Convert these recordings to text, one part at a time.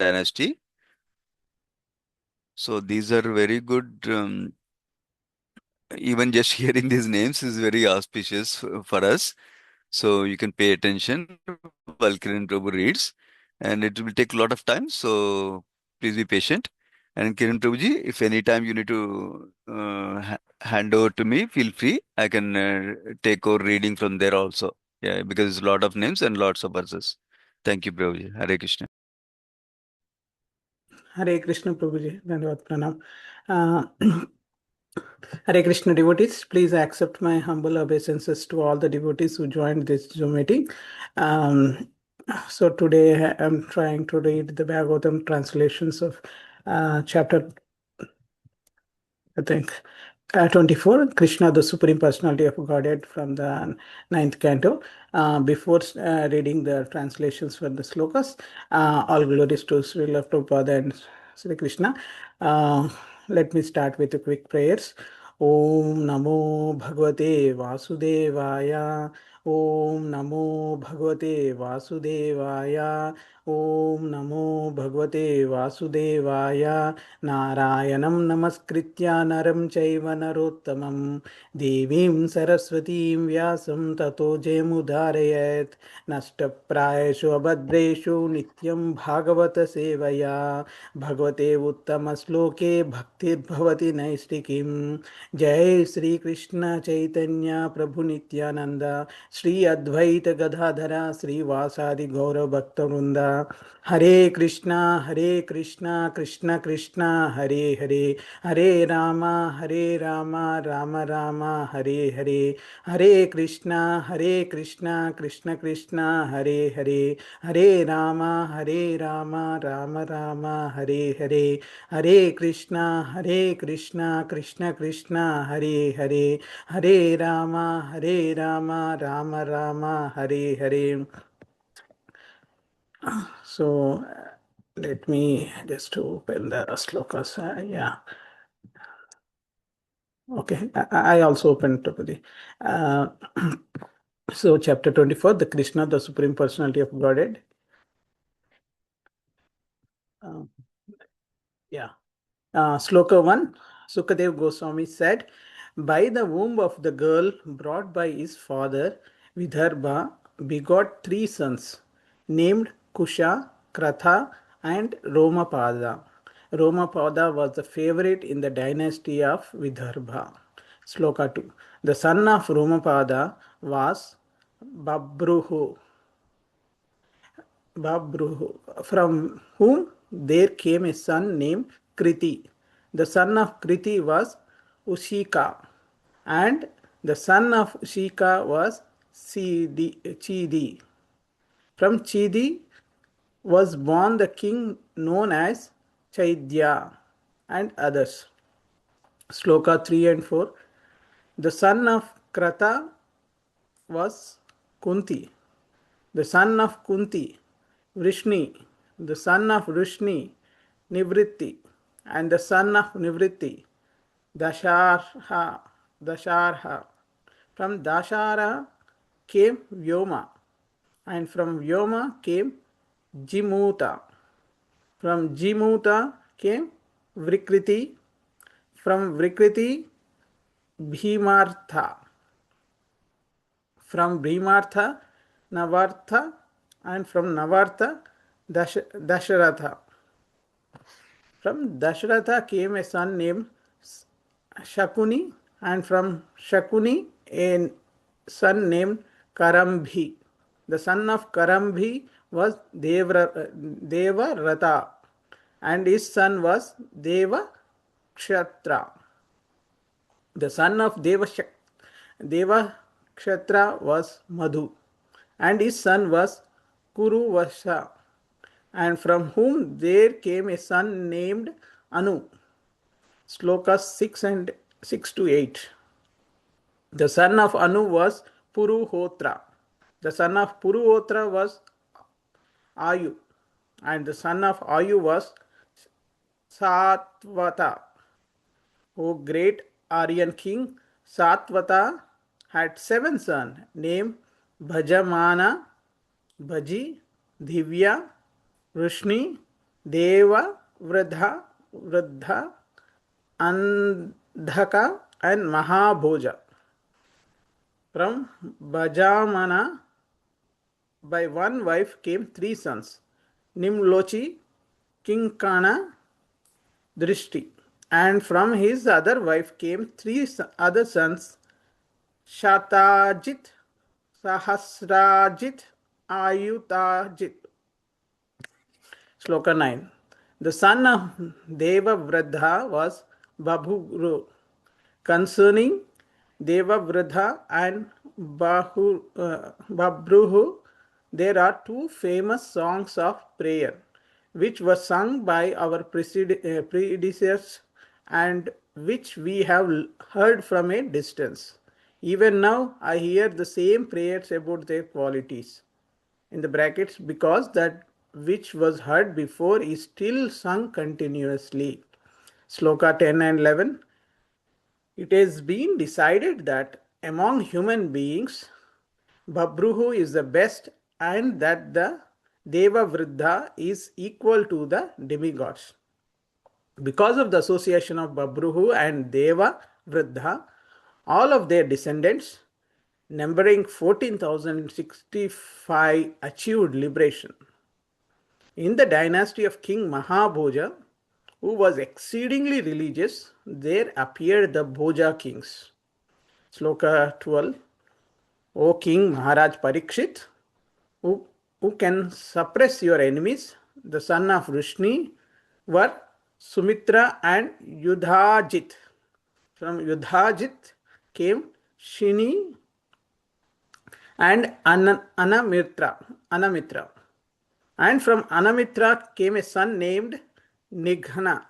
dynasty. So these are very good. Even just hearing these names is very auspicious for us. So you can pay attention while Kiran Prabhu reads, and it will take a lot of time. So please be patient. And Kiran Prabhuji, if any time you need to hand over to me, feel free. I can take over reading from there also. Yeah, because it's a lot of names and lots of verses. Thank you, Prabhuji. Hare Krishna. Hare Krishna Prabhuji, Dandavad Pranam. Hare Krishna devotees, please accept my humble obeisances to all the devotees who joined this Zoom meeting. So today I'm trying to read the Bhagavatam translations of chapter, I think, 24, Krishna, the Supreme Personality of Godhead, from the ninth canto. Before reading the translations for the slokas, all glories to Srila Prabhupada and Sri Krishna. Let me start with the quick prayers. Om Namo Bhagavate Vasudevaya. Om Namo Bhagavate Vasudevaya. Om Namo Bhagavate Vasudevaya. Narayanam Namaskritya Naram Chaiva Narottamam Devim Saraswatim Vyasam Tato Jemudarayat Nashtaprayeshu Abhadreshu Nityam Bhagavata Sevaya Bhagavate Uttama Sloke Bhaktir Bhavati Naistikim Jai Sri Krishna Chaitanya Prabhu Nityananda Sri Advaita Gadadhara Sri Vasadi Gaura Bhakta Vrinda Hare Krishna Krishna Krishna Hare Hare Hare Rama Rama Rama Hare Hare Hare Krishna Krishna Krishna Hare Hare Hare Rama Rama Rama Hare Hare Hare Krishna Krishna Krishna Hare Hare Hare Rama Rama Rama Hare Hare. So let me just open the slokas. Yeah. Okay. I also opened Tripadi. So chapter 24, the Krishna, the Supreme Personality of Godhead. Yeah. Sloka 1, Sukadev Goswami said, by the womb of the girl brought by his father, Vidarbha begot three sons, named Kusha, Kratha, and Romapada. Romapada was the favorite in the dynasty of Vidarbha. Sloka 2, the son of Romapada was Babruhu, from whom there came a son named Kriti. The son of Kriti was Ushika, and the son of Ushika was Chidi. From Chidi was born the king known as Chaidya and others. Sloka 3 and 4. The son of Krata was Kunti. The son of Kunti, Vrishni, the son of Vrishni, Nivritti, and the son of Nivritti, Dasharha. From Dashara came Vyoma, and from Vyoma came Jimuta. From Jimuta came Vrikriti, from Vrikriti Bhimartha, from Bhimartha Navartha, and from Navartha Dasharatha. From Dasharatha came a son named Shakuni, and from Shakuni a son named Karambhi. The son of Karambhi was Devarata, and his son was Deva Kshatra. The son of Deva Kshatra was Madhu, and his son was Kuruvasha, and from whom there came a son named Anu. Slokas 6 to 8. The son of Anu was Puruhotra. The son of Puruhotra was Ayu, and the son of Ayu was Satvata. O great Aryan king, Satvata had 7 sons named Bhajamana, Bhaji, Divya, Vrishni, Deva, Vruddha, Andhaka, and Mahabhoja. From Bhajamana, by one wife came three sons, Nimlochi, Kinkana, Drishti. And from his other wife came three other sons, Shatajit, Sahasrajit, Ayutajit. Shloka 9. The son of Devavradha was Babhuru. Concerning Devavradha and Babruhu, there are two famous songs of prayer which were sung by our predecessors and which we have heard from a distance. Even now, I hear the same prayers about their qualities. In the brackets, because that which was heard before is still sung continuously. Sloka 10 and 11. It has been decided that among human beings, Babruhu is the best and that the Deva Vruddha is equal to the demigods. Because of the association of Babruhu and Deva Vruddha, all of their descendants, numbering 14,065, achieved liberation. In the dynasty of King Mahabhoja, who was exceedingly religious, there appeared the Bhoja kings. Sloka 12. O King Maharaj Parikshit, who can suppress your enemies, the son of Vrishni, were Sumitra and Yudhajit. From Yudhajit came Shini and Anamitra. And from Anamitra came a son named Nigna.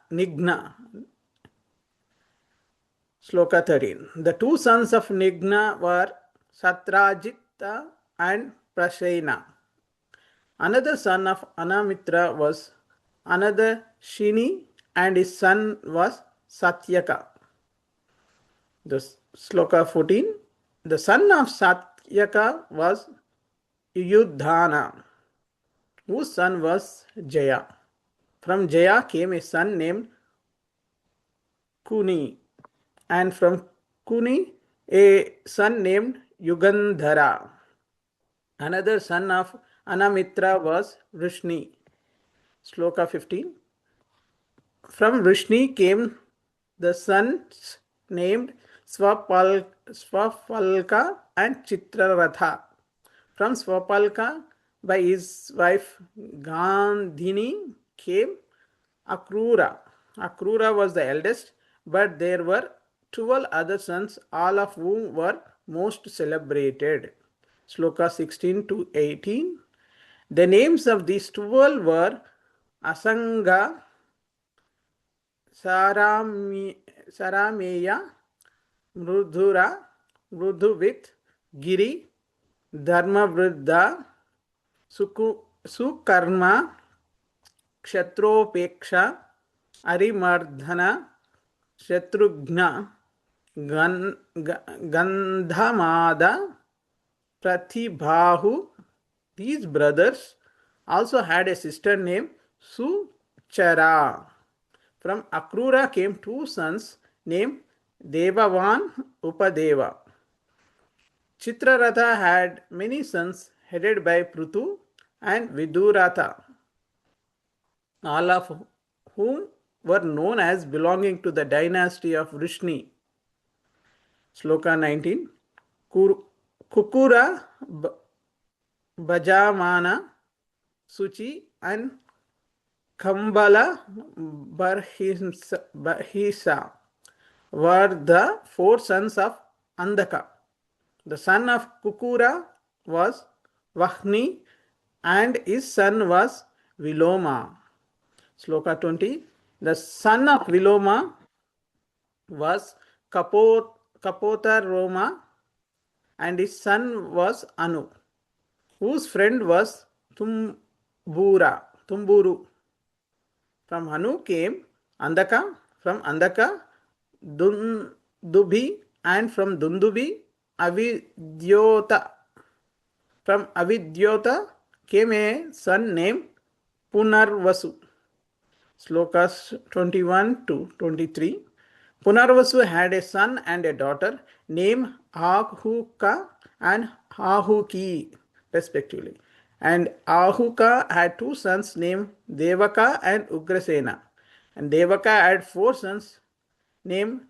Sloka 13. The two sons of Nigna were Satrajita and Prasena. Another son of Anamitra was another Shini and his son was Satyaka. The Sloka 14. The son of Satyaka was Yudhana, whose son was Jaya. From Jaya came a son named Kuni, and from Kuni a son named Yugandhara. Another son of Anamitra was Vrishni. Sloka 15. From Vrishni came the sons named Swapalka and Chitraratha. From Swapalka, by his wife Gandhini, came Akrura. Akrura was the eldest, but there were 12 other sons, all of whom were most celebrated. Sloka 16 to 18. The names of these 12 were Asanga, Sarameya, Mrudhura, Mrudhuvit, Giri, Dharmavruddha, Sukarma, Kshatropeksha, Arimardhana, Shatrughna, Gandhamada, Pratibhahu. These brothers also had a sister named Suchara. From Akrura came two sons named Devavan Upadeva. Chitraratha had many sons headed by Prutu and Viduratha, all of whom were known as belonging to the dynasty of Vrishni. Sloka 19. Kukura, Bhajamana, Suchi and Kambala Barhisa were the four sons of Andhaka. The son of Kukura was Vahni and his son was Viloma. Sloka 20. The son of Viloma was Kapota Roma and his son was Anu, whose friend was Tumburu. From Anu came Andhaka, from Andhaka Dundubi, and from Dundubi Avidyota. From Avidyota came a son named Punarvasu. Slokas 21 to 23. Punarvasu had a son and a daughter named Ahuka and Ahuki, respectively. And Ahuka had two sons named Devaka and Ugrasena. And Devaka had four sons named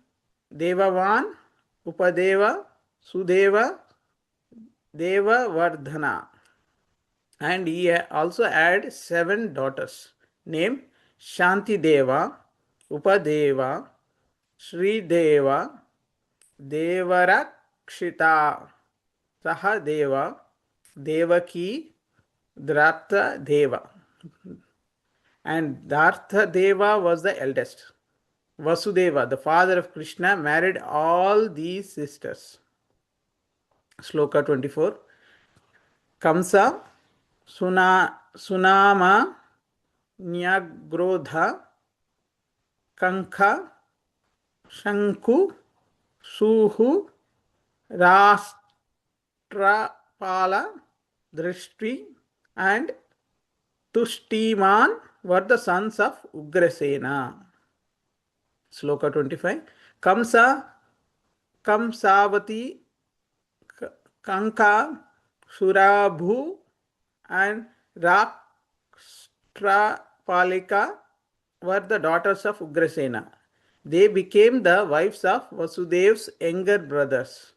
Devavan, Upadeva, Sudeva, Devavardhana. And he also had seven daughters named Shanti Deva, Upadeva, Sri Deva, Devarakshita, Sahadeva, Devaki, Dratha Deva. And Dhartha Deva was the eldest. Vasudeva, the father of Krishna, married all these sisters. Sloka 24. Kamsa, Sunama, Nyagrodha, Kanka, Shanku, Suhu, Rashtrapala, Drishti, and Tushtiman were the sons of Ugrasena. Sloka 25. Kamsa, Kamsavati, Kanka, Surabhu, and Rakshtrapalika were the daughters of Ugrasena. They became the wives of Vasudev's younger brothers.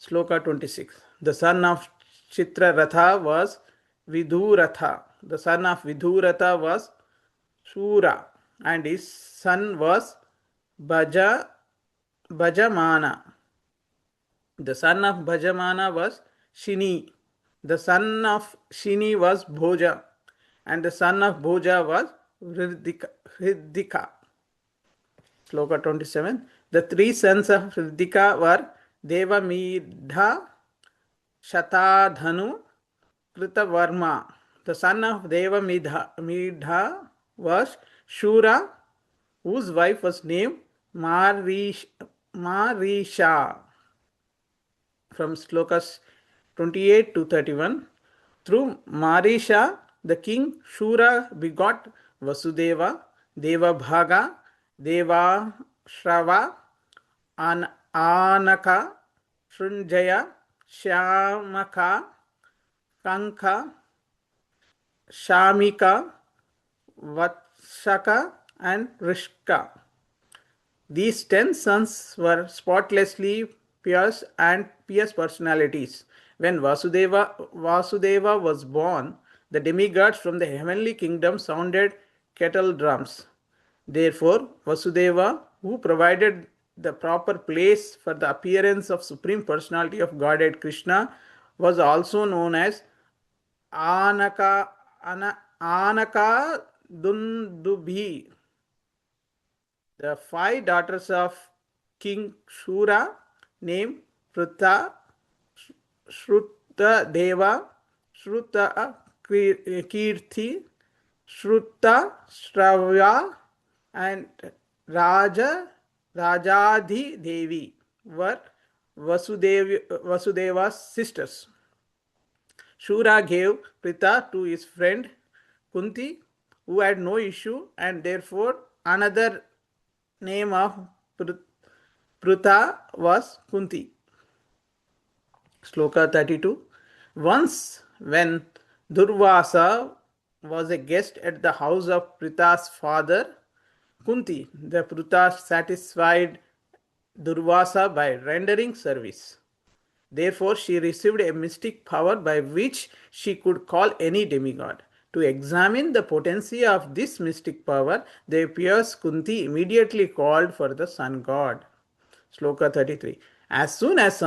Sloka 26. The son of Chitraratha was Vidhuratha. The son of Vidhuratha was Shura, and his son was Bhajamana. The son of Bhajamana was Shini. The son of Shini was Bhoja, and the son of Bhoja was Hriddika. Sloka 27. The three sons of Hriddika were Devamidha, Shatadhanu, Kritavarma. The son of Devamidha was Shura, whose wife was named Marisha. From slokas 28 to 31. Through Marisha, the king Shura begot Vasudeva, Devabhaga, Devashrava, Anaka, Shrunjaya, Shyamaka, Kanka, Shamika, Vatshaka, and Rishka. These 10 sons were spotlessly pious and pious personalities. When Vasudeva was born, the demigods from the heavenly kingdom sounded kettle drums. Therefore, Vasudeva, who provided the proper place for the appearance of Supreme Personality of Godhead Krishna, was also known as Anaka Dundubhi. The five daughters of King Shura, named Pritha, Shruta Deva, Shruta Kirti, Shruta Shravya, and Rajadhi Devi were Vasudeva's sisters. Shura gave Pritha to his friend Kunti, who had no issue, and therefore another name of Pritha was Kunti. Sloka 32. Once, when Durvasa was a guest at the house of Pritha's father, Kunti, the Pritha, satisfied Durvasa by rendering service. Therefore, she received a mystic power by which she could call any demigod. To examine the potency of this mystic power, the pious Kunti immediately called for the sun god. Sloka 33. As soon as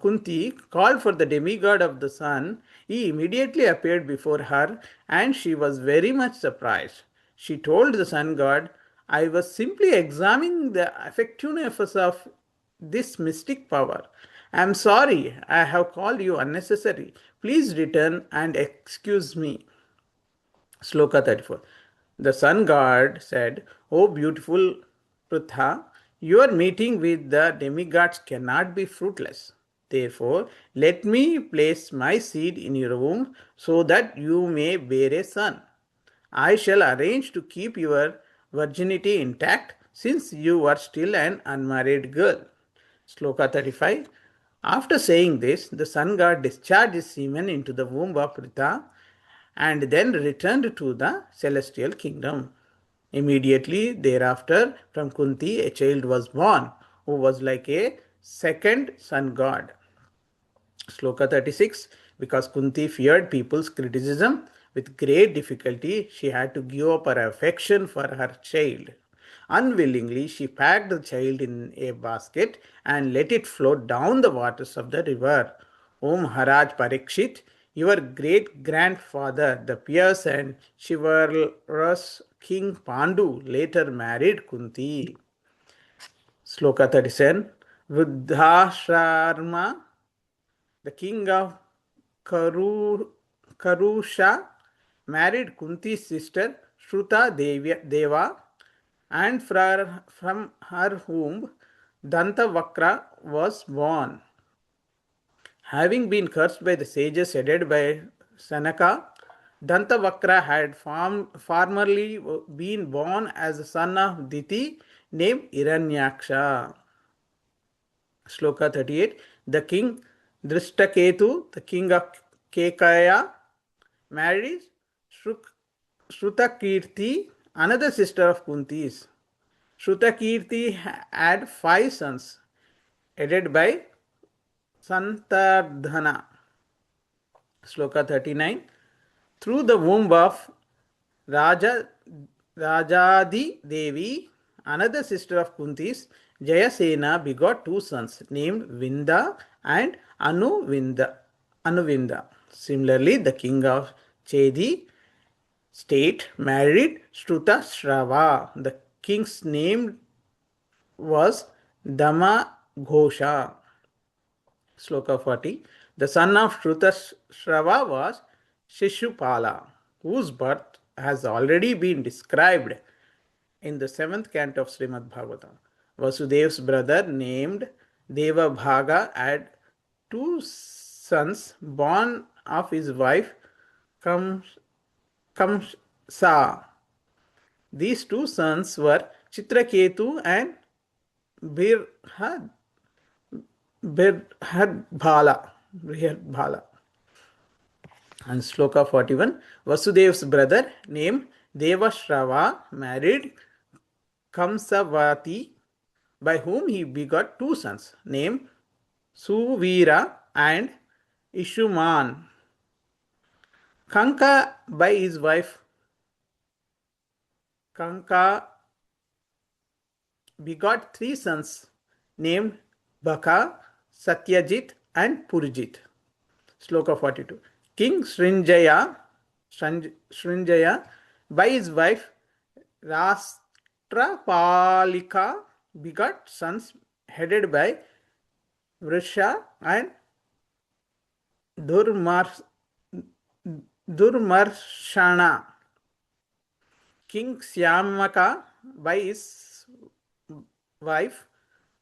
Kunti called for the demigod of the sun, he immediately appeared before her, and she was very much surprised. She told the sun god, I was simply examining the effectiveness of this mystic power. I am sorry I have called you unnecessary. Please return and excuse me. Sloka 34. The sun god said, O beautiful Pritha, your meeting with the demigods cannot be fruitless. Therefore, let me place my seed in your womb so that you may bear a son. I shall arrange to keep your virginity intact since you are still an unmarried girl. Sloka 35. After saying this, the sun god discharged his semen into the womb of Rita and then returned to the celestial kingdom. Immediately thereafter, from Kunti, a child was born who was like a second sun god. Sloka 36. Because Kunti feared people's criticism, with great difficulty she had to give up her affection for her child. Unwillingly, she packed the child in a basket and let it float down the waters of the river. O Maharaj Parikshit, your great grandfather, the pious and chivalrous King Pandu, later married Kunti. Sloka 37. Vruddhashrama, the king of Karusha, married Kunti's sister Shruta Deva, and from her womb Dantavakra was born. Having been cursed by the sages headed by Sanaka, Dantavakra had formerly been born as the son of Diti named Hiranyaksha. Shloka 38. The king Drishtaketu, the king of Kekaya, married Shrutakirti, another sister of Kunti's. Shrutakirti had 5 sons, headed by Santardhana. Shloka 39. Through the womb of Rajadi Devi, another sister of Kunti's, Jayasena begot 2 sons named Vinda and Anuvinda. Similarly, the king of Chedi state married Shrutashrava. The king's name was Dama Ghosha. Sloka 40. The son of Shrutashrava was Shishupala, whose birth has already been described in the 7th canto of Srimad Bhagavatam. Vasudev's brother named Devabhaga had 2 sons born of his wife Kamsa. These 2 sons were Chitraketu and Brihadbhala. And Sloka 41. Vasudev's brother named Devashrava married Kamsavati, by whom he begot 2 sons named Suvira and Ishuman. Kanka, by his wife Kanka, begot 3 sons named Baka, Satyajit and Purjit. Sloka 42. King Srinjaya, by his wife Rastrapalika, begot sons headed by Vrisha and Durmarshana. King Syamaka, by his wife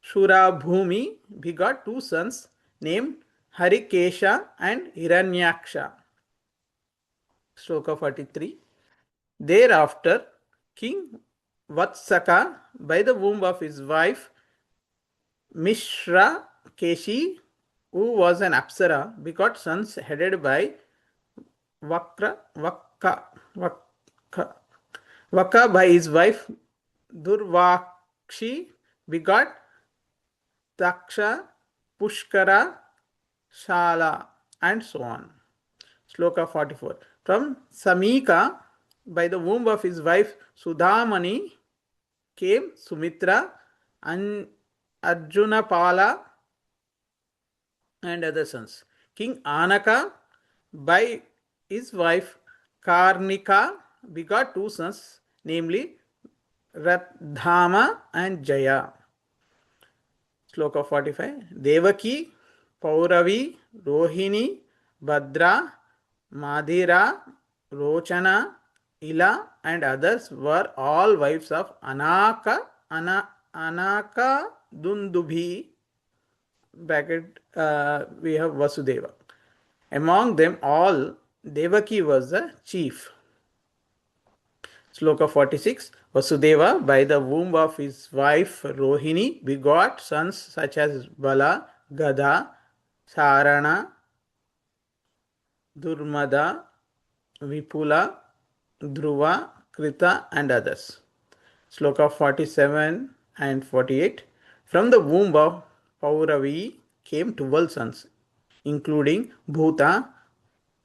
Shurabhumi, begot 2 sons named Harikesha and Hiranyaksha. Sloka 43. Thereafter, King Vatsaka, by the womb of his wife Mishra Keshi, who was an Apsara, begot sons headed by Vaka, by his wife Durvakshi, begot Taksha, Pushkara, Shala, and so on. Sloka 44. From Samika, by the womb of his wife Sudhamani, came Sumitra, Arjunapala, and other sons. King Anaka, by his wife Karnika, begot 2 sons, namely Radhama and Jaya. Sloka 45. Devaki, Pauravi, Rohini, Bhadra, Madhira, Rochana, Ila, and others were all wives of Anaka Dundubhi. Bracket, we have Vasudeva. Among them all, Devaki was the chief. Sloka 46. Vasudeva, by the womb of his wife Rohini, begot sons such as Bala, Gada, Sarana, Durmada, Vipula, Dhruva, Krita, and others. Sloka 47 and 48. From the womb of Pauravi came 12 sons, including Bhuta,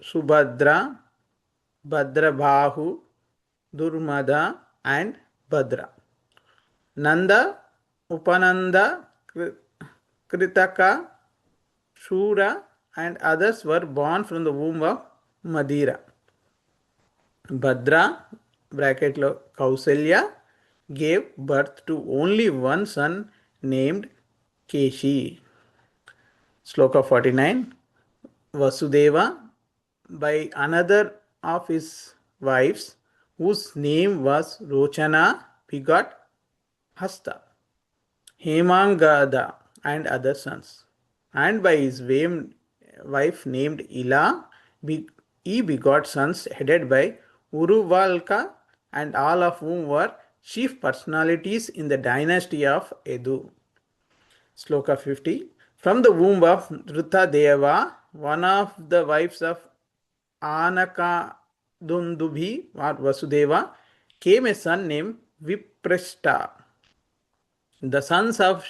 Subhadra, Bhadrabahu, Durmada, and Bhadra. Nanda, Upananda, Kritaka, Shura, and others were born from the womb of Madira. Bhadra bracket Kausalya gave birth to only one son named Keshi. Sloka 49. Vasudeva, by another of his wives, whose name was Rochana, begot Hasta, Hemangada, and other sons. And by his wife named Ila, he begot sons headed by Uruvalka, and all of whom were chief personalities in the dynasty of Edu. Sloka 50. From the womb of Dhruta Deva, one of the wives of Anaka Dundubhi or Vasudeva, came a son named Viprashta. The sons of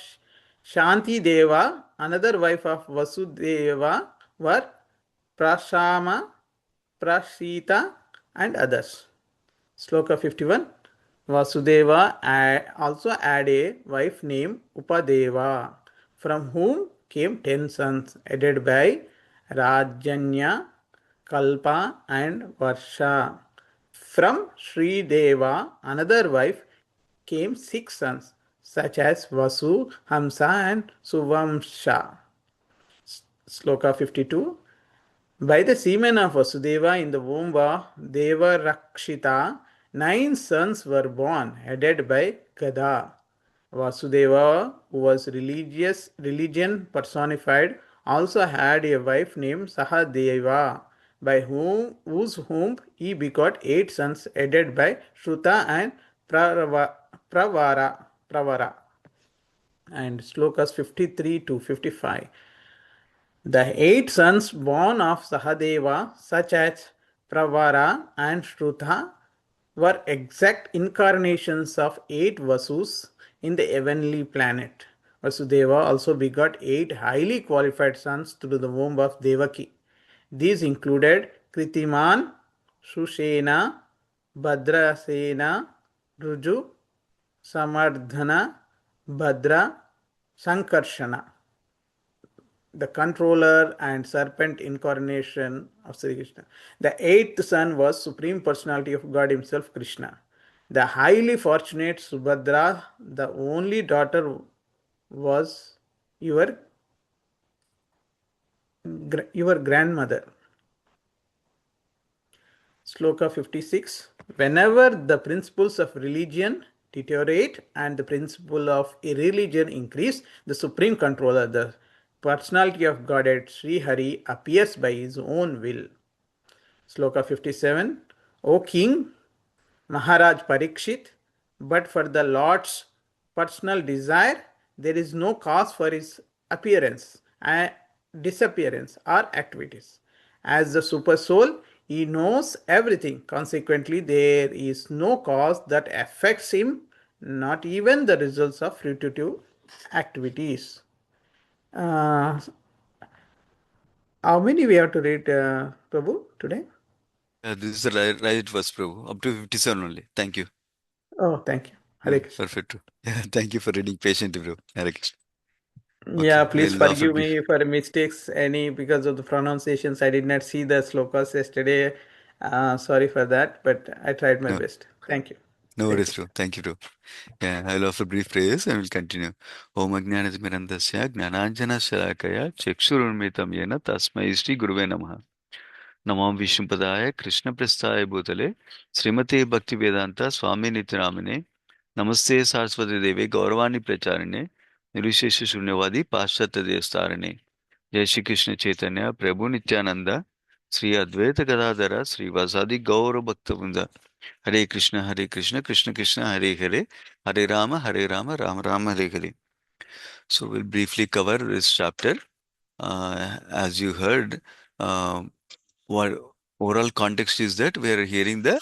Shanti Deva, another wife of Vasudeva, were Prashama, Prashita, and others. Sloka 51. Vasudeva also had a wife named Upadeva, from whom came 10 sons, headed by Rajanya, Kalpa, and Varsha. From Sri Deva, another wife, came 6 sons, such as Vasu, Hamsa, and Suvamsha. Sloka 52. By the semen of Vasudeva in the womb of Devarakshita, 9 sons were born, headed by Gada. Vasudeva, who was religion personified, also had a wife named Sahadeva, by whose womb he begot 8 sons, headed by Shruta and Pravara. And slokas 53 to 55. The 8 sons born of Sahadeva, such as Pravara and Shruta, were exact incarnations of 8 Vasus in the heavenly planet. Vasudeva also begot 8 highly qualified sons through the womb of Devaki. These included Kritiman, Sushena, Bhadrasena, Ruju, Samardhana, Bhadra, Sankarshana, the controller and serpent incarnation of Sri Krishna. The 8th son was Supreme Personality of God Himself, Krishna. The highly fortunate Subhadra, the only daughter, was your grandmother. Sloka 56. Whenever the principles of religion deteriorate and the principle of irreligion increase, the supreme controller, the personality of Godhead Sri Hari, appears by his own will. Sloka 57. O King, Maharaj Parikshit, but for the Lord's personal desire, there is no cause for his appearance, disappearance, or activities. As the super soul, he knows everything. Consequently, there is no cause that affects him, not even the results of fruitive activities. How many we have to read, Prabhu, today? This is the right verse, Prabhu. Up to 57 only. Thank you. Oh, thank you. Hare Krishna. Perfect. Yeah, thank you for reading patiently, bro. Hare Krishna. Yeah, Okay, please we'll offer forgive brief. me for mistakes any because of the pronunciations. I did not see the slokas yesterday. Sorry for that, but I tried my No, best. Thank you. no Hare worries, Krishna. bro. Thank you, bro. Yeah, I'll offer brief prayers and we'll continue. Om Ajnanatimirandasya Gnananjana Shalakaya Chakshurunmitam Yena Tasmai Shri Guruve Namaha. Namam Vishnupadaya Krishna Prasthaya Bhutale Srimate Bhakti Vedanta Swami Nityanamine Namaste Saraswati Deve Gauravani Pracharine Nirvishesha Shunyavadi Paschatya Devastarine Jai Shri Krishna Chaitanya Prabhu Nityananda Sri Advaita Gadadhara Sri Vasadi Gaura Bhakta Hare Krishna, Krishna Krishna, Hare Hare, Hare Rama, Rama Rama, Hare Hare. So we'll briefly cover this chapter. As you heard, uh, what overall context is that we are hearing the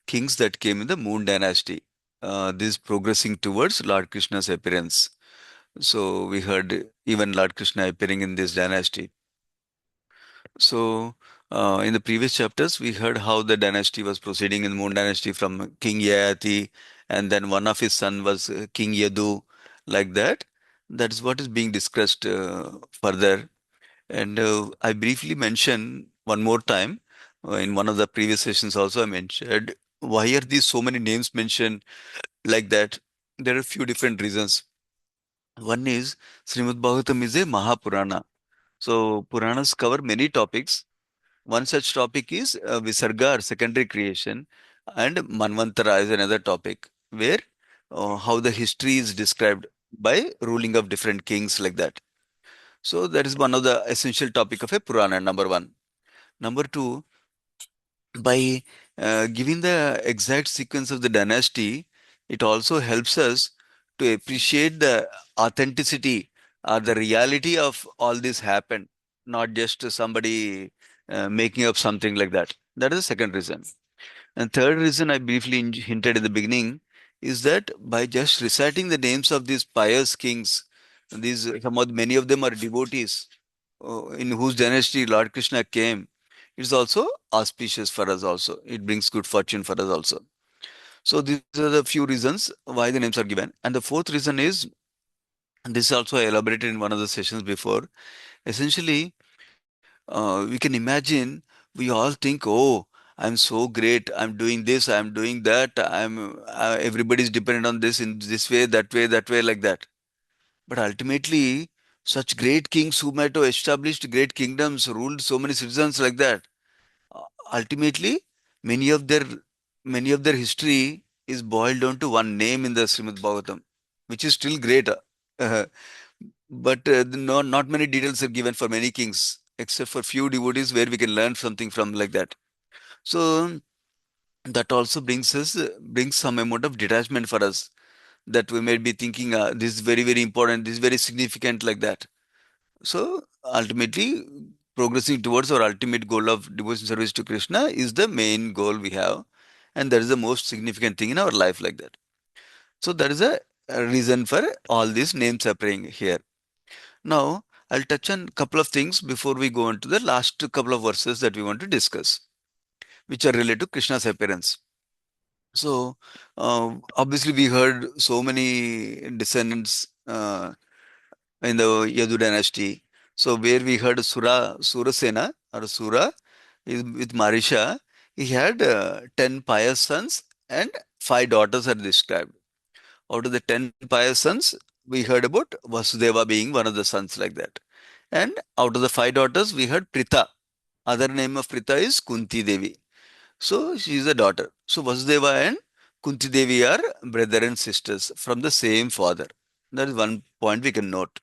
kings that came in the Moon dynasty. This progressing towards Lord Krishna's appearance. So we heard even Lord Krishna appearing in this dynasty. So in the previous chapters, we heard how the dynasty was proceeding in the Moon dynasty from King Yayati, and then one of his son was King Yadu, like that. That is what is being discussed further. And I briefly mentioned one more time in one of the previous sessions also I mentioned why are these so many names mentioned like that? There are a few different reasons. One is Srimad Bhagavatam is a Mahapurana. So Puranas cover many topics. One such topic is Visarga or secondary creation, and Manvantara is another topic where how the history is described by ruling of different kings like that. So that is one of the essential topic of a Purana, number one. Number two, by giving the exact sequence of the dynasty, it also helps us to appreciate the authenticity or the reality of all this happened, not just somebody making up something like that. That is the second reason. And third reason I briefly hinted in the beginning is that by just reciting the names of these pious kings, these many of them are devotees in whose dynasty Lord Krishna came. It's also auspicious for us also. It brings good fortune for us also. So these are the few reasons why the names are given. And the fourth reason is, and this is also I elaborated in one of the sessions before. Essentially, we can imagine we all think, oh, I'm so great. I'm doing this. I'm doing that. Everybody's dependent on this in this way, that way, like that. But ultimately, such great kings who might have established great kingdoms, ruled so many citizens like that, uh, ultimately, many of their many of their history is boiled down to one name in the Srimad Bhagavatam, which is still great. Uh, but no, not many details are given for many kings, except for few devotees where we can learn something from like that. So that also brings some amount of detachment for us that we may be thinking this is very important, this is very significant like that. So ultimately, progressing towards our ultimate goal of devotion service to Krishna is the main goal we have, and that is the most significant thing in our life like that. So that is a reason for all these names appearing here. Now, I'll touch on a couple of things before we go on to the last couple of verses that we want to discuss, which are related to Krishna's appearance. So, obviously, we heard so many descendants in the Yadu dynasty. So, where we heard Surasena or Sura is with Marisha, he had 10 pious sons and 5 daughters are described. Out of the 10 pious sons, we heard about Vasudeva being one of the sons like that. And out of the 5 daughters, we heard Pritha. Other name of Pritha is Kunti Devi. So she is a daughter. So Vasudeva and Kunti Devi are brother and sisters from the same father. That is one point we can note.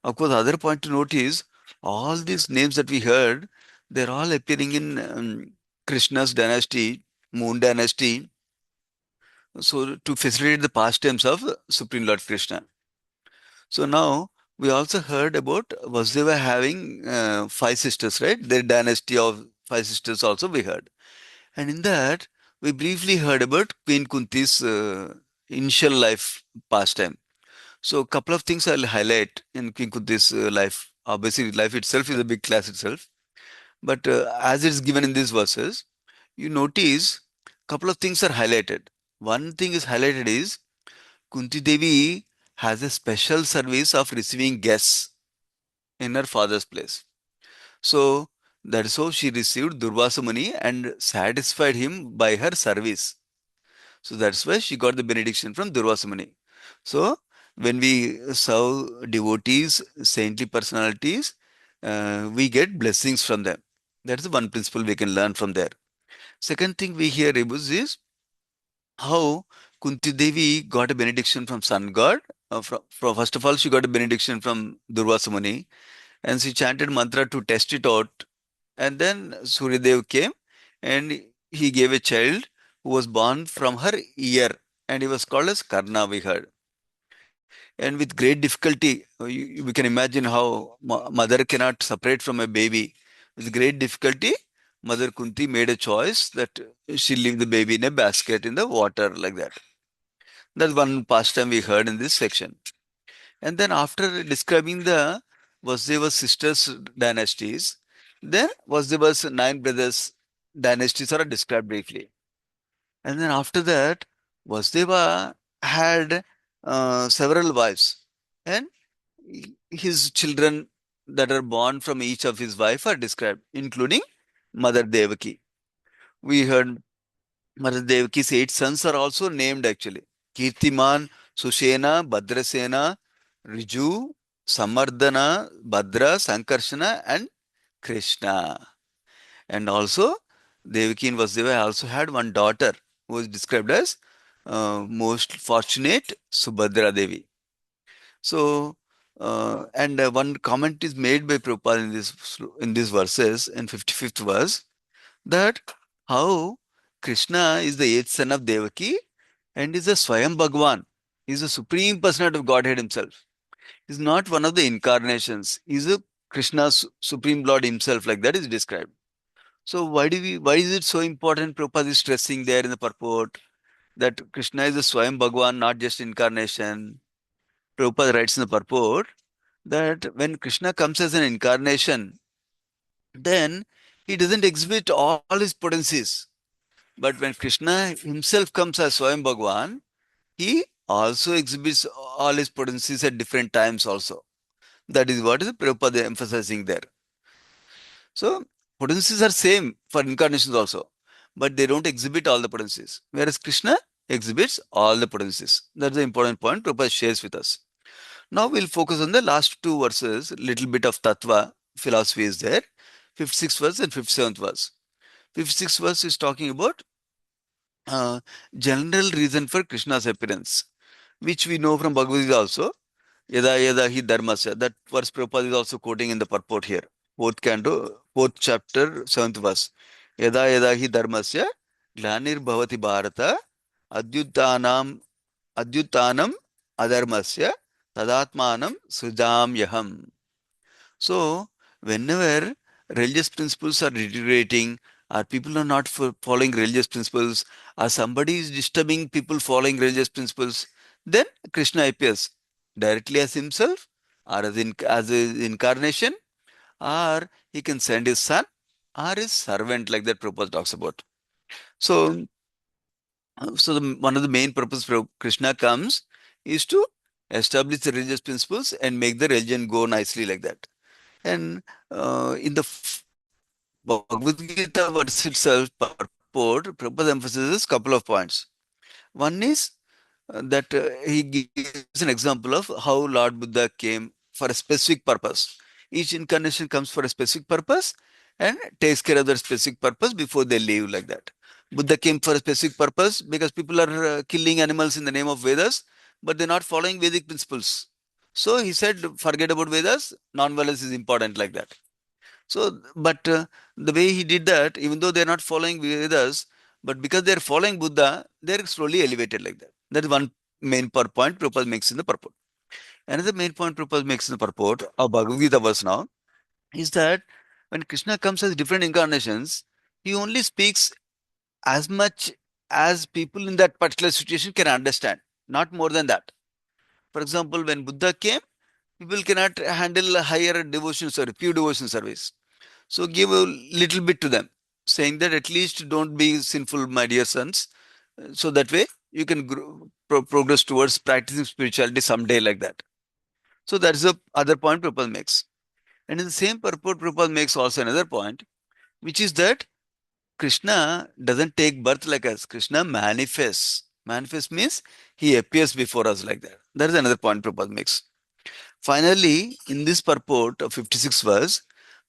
Of course, other point to note is all these names that we heard, they're all appearing in Krishna's dynasty, Moon dynasty. So to facilitate the pastimes of Supreme Lord Krishna. So now we also heard about Vasudeva having 5 sisters, right? Their dynasty of 5 sisters also we heard. And in that, we briefly heard about Queen Kunti's initial life pastime. So a couple of things I'll highlight in Queen Kunti's life. Obviously, life itself is a big class itself. But as it's given in these verses, you notice a couple of things are highlighted. One thing is highlighted is Kunti Devi has a special service of receiving guests in her father's place. So that is how she received Durvasa Muni and satisfied him by her service. So that's why she got the benediction from Durvasa Muni. So when we serve devotees, saintly personalities, we get blessings from them. That's the one principle we can learn from there. Second thing we hear is how Kunti Devi got a benediction from Sun God. First of all, she got a benediction from Durvasa Muni and she chanted mantra to test it out. And then Suryadev came and he gave a child who was born from her ear, and he was called as Karna, we heard. And with great difficulty, we can imagine how mother cannot separate from a baby. With great difficulty, Mother Kunti made a choice that she leave the baby in a basket in the water like that. That's one pastime we heard in this section. And then after describing the Vasudeva's sisters dynasties, then Vasudeva's 9 brothers dynasties are described briefly. And then after that, Vasudeva had several wives, and his children that are born from each of his wife are described, including Mother Devaki. We heard Mother Devaki's 8 sons are also named actually. Kirtiman, Sushena, Bhadrasena, Riju, Samardana, Bhadra, Sankarshana, and Krishna. And also, Devaki and Vasudeva also had one daughter who is described as most fortunate Subhadra Devi. So, and one comment is made by Prabhupada in these verses in 55th verse that how Krishna is the 8th son of Devaki and is a Swayam Bhagwan. He is the supreme personality of Godhead himself. He is not one of the incarnations. He is a Krishna's supreme Lord himself, like that is described. So why is it so important? Prabhupada is stressing there in the purport that Krishna is a Swayam Bhagwan, not just incarnation. Prabhupada writes in the purport that when Krishna comes as an incarnation, then he doesn't exhibit all his potencies. But when Krishna himself comes as Swayam Bhagwan, he also exhibits all his potencies at different times also. That is what is Prabhupada emphasizing there. So potencies are same for incarnations also, but they don't exhibit all the potencies. Whereas Krishna exhibits all the potencies. That's the important point Prabhupada shares with us. Now we'll focus on the last 2 verses. Little bit of tattva philosophy is there. 56th verse and 57th verse. 56th verse is talking about uh, general reason for Krishna's appearance, which we know from Bhagavad Gita also. Yada yada hi dharmasya. That verse Prabhupada is also quoting in the purport here. Fourth canto, fourth chapter, 7th verse. Yada yada hi dharmasya glanir bhavati bharata adyutanam adyutanam adharmasya tadatmanam sujam yaham. So, whenever religious principles are deteriorating, or people are not following religious principles, or somebody is disturbing people following religious principles, then Krishna appears directly as himself, or as his incarnation, or he can send his son, or his servant, like that Prabhupada talks about. So, one of the main purposes for Krishna comes is to establish the religious principles and make the religion go nicely like that. And in the Bhagavad Gita verse itself, purport, Prabhupada emphasizes a couple of points. One is that he gives an example of how Lord Buddha came for a specific purpose. Each incarnation comes for a specific purpose and takes care of their specific purpose before they leave like that. Buddha came for a specific purpose because people are killing animals in the name of Vedas, but they're not following Vedic principles. So he said, forget about Vedas, non-violence is important like that. So, but the way he did that, even though they're not following Vedas, but because they're following Buddha, they're slowly elevated like that. That is one main point Prabhupada makes in the purport. Another main point Prabhupada makes in the purport of Bhagavad Gita verse now is that when Krishna comes as different incarnations, he only speaks as much as people in that particular situation can understand, not more than that. For example, when Buddha came, people cannot handle a higher devotion service, pure devotion service. So give a little bit to them, saying that at least don't be sinful, my dear sons. So that way you can progress towards practicing spirituality someday like that. So that's the other point Prabhupada makes. And in the same purport, Prabhupada makes also another point, which is that Krishna doesn't take birth like us. Krishna manifests. Manifest means he appears before us like that. That is another point Prabhupada makes. Finally, in this purport of 56th verse,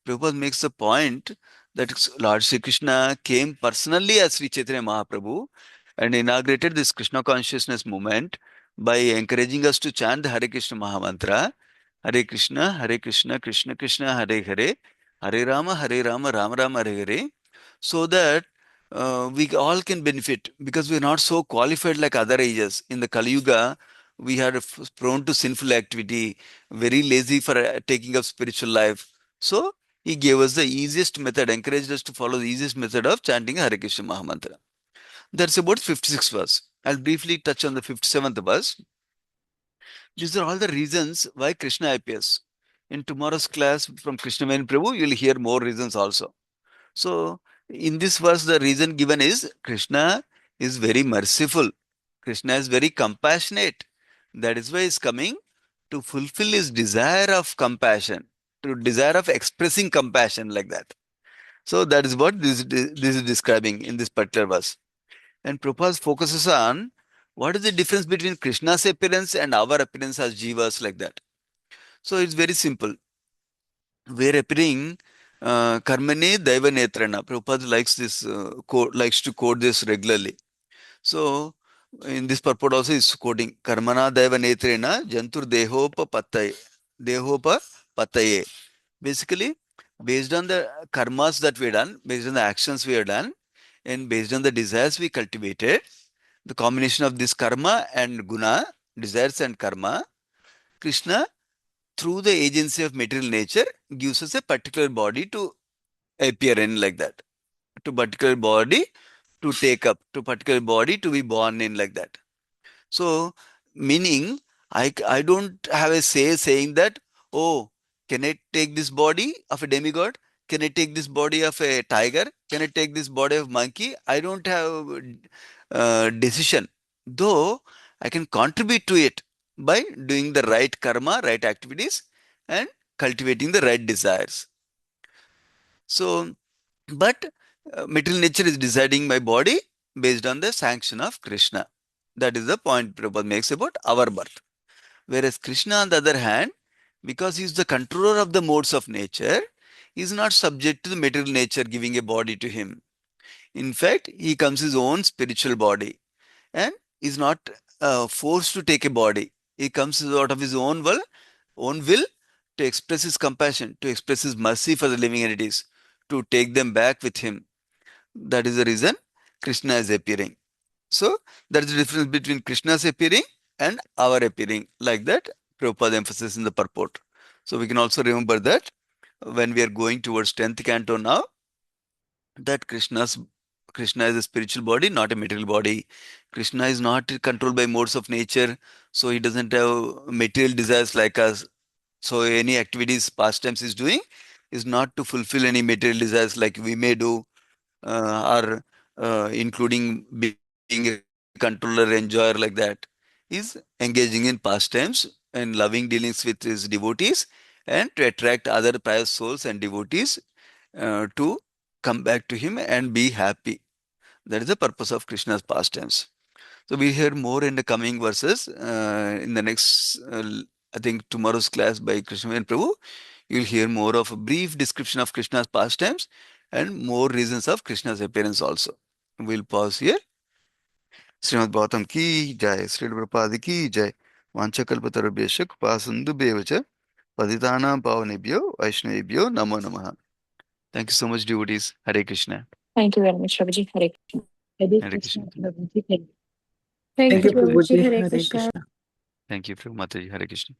Prabhupada makes the point that Lord Sri Krishna came personally as Sri Chaitanya Mahaprabhu and inaugurated this Krishna consciousness movement by encouraging us to chant the Hare Krishna Mahamantra, Hare Krishna, Krishna Krishna, Hare Hare, Hare Rama, Rama Rama, Hare Hare, so that we all can benefit because we're not so qualified like other ages. In the Kali Yuga, we are prone to sinful activity, very lazy for taking up spiritual life. So he gave us the easiest method, encouraged us to follow the easiest method of chanting Hare Krishna Mahamantra. That's about 56th verse. I'll briefly touch on the 57th verse. These are all the reasons why Krishna appears. In tomorrow's class from Krishna Main Prabhu, you'll hear more reasons also. So, in this verse, the reason given is Krishna is very merciful. Krishna is very compassionate. That is why he is coming to fulfill his desire of compassion, to desire of expressing compassion like that. So, that is what this is describing in this particular verse. And Prabhupada focuses on what is the difference between Krishna's appearance and our appearance as jivas like that. So, it's very simple. We're appearing Karmane Daiva Netrana. Prabhupada likes this likes to quote this regularly. So in this purport also is quoting Karmana Daiva Netrena Jantur Dehopa Pattaye. Dehopa Pattaye. Basically, based on the karmas that we done, based on the actions we have done, and based on the desires we cultivated, the combination of this karma and guna, desires and karma, Krishna through the agency of material nature gives us a particular body to appear in like that, to particular body to take up, to particular body to be born in like that. So meaning I don't have a say saying that, oh, can I take this body of a demigod, can I take this body of a tiger, can I take this body of monkey? I don't have decision, though I can contribute to it by doing the right karma, right activities, and cultivating the right desires. So, but material nature is deciding my body based on the sanction of Krishna. That is the point Prabhupada makes about our birth. Whereas Krishna, on the other hand, because he is the controller of the modes of nature, he is not subject to the material nature giving a body to him. In fact, he comes his own spiritual body and is not forced to take a body. He comes out of his own will to express his compassion, to express his mercy for the living entities, to take them back with him. That is the reason Krishna is appearing. So that is the difference between Krishna's appearing and our appearing. Like that, Prabhupada emphasis in the purport. So we can also remember that when we are going towards 10th canto now, that Krishna is a spiritual body, not a material body. Krishna is not controlled by modes of nature, so he doesn't have material desires like us. So any activities, pastimes is doing is not to fulfill any material desires like we may do, or including being a controller, enjoyer like that. Is engaging in pastimes and loving dealings with his devotees and to attract other pious souls and devotees to come back to him and be happy. That is the purpose of Krishna's pastimes. So we hear more in the coming verses in the next, I think tomorrow's class by Krishna and Prabhu. You'll hear more of a brief description of Krishna's pastimes and more reasons of Krishna's appearance also. We'll pause here. Srimad Bhagavatam ki jai, Sri Prabhupada ki jai. Vanchakalpatarabhyasya kupasandhu bevacha paditana pavanebhyo vaishnavebhyo namo namaha. Thank you so much, devotees. Hare Krishna. Thank you very much, Prabhuji. Hare Krishna. Hare Krishna. Prabhuji. Thank Thank you, you, Prabhuji. Prabhuji. Hare Hare Krishna. Krishna. Thank you, Mataji. Hare Krishna.